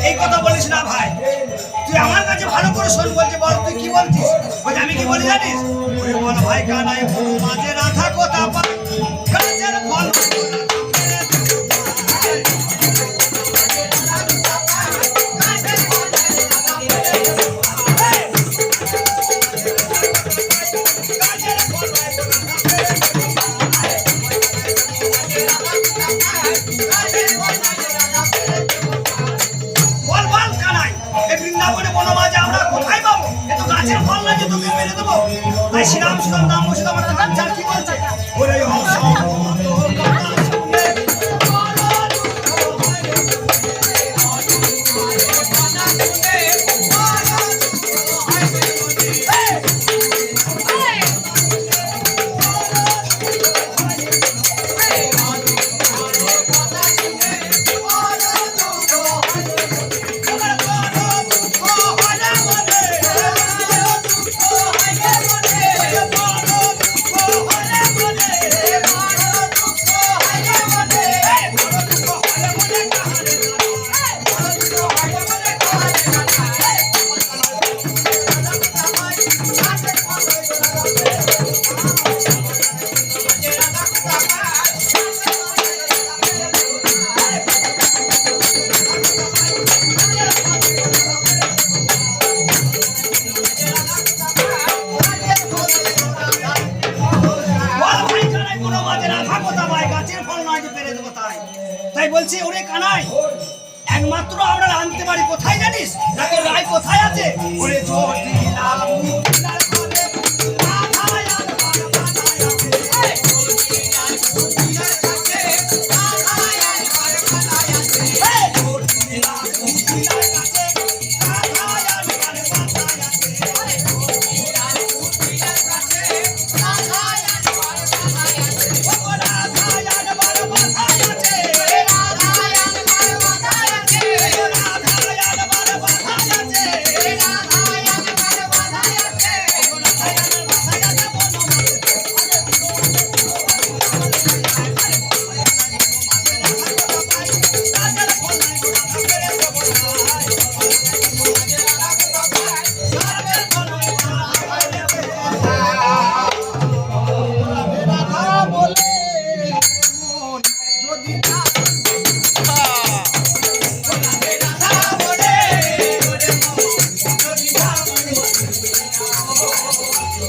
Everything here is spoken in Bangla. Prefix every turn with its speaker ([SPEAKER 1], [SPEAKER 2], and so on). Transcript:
[SPEAKER 1] এই কথা বলিস না ভাই, তুই আমার কাছে ভালো করে শোন। বলছে বল তুই কি বলছিস? বলছে আমি কি বলি জানিস? বল ভাই কানাই মাঝে রাধা কথা পাই গাছের ফল শ্রীরাম শ্রীরাম নাম বসে আমার কাঞ্চার কি বলছে? ওরে বলছে ওরে কানাই একমাত্র আমরা আনতে পারি কোথায় জানি?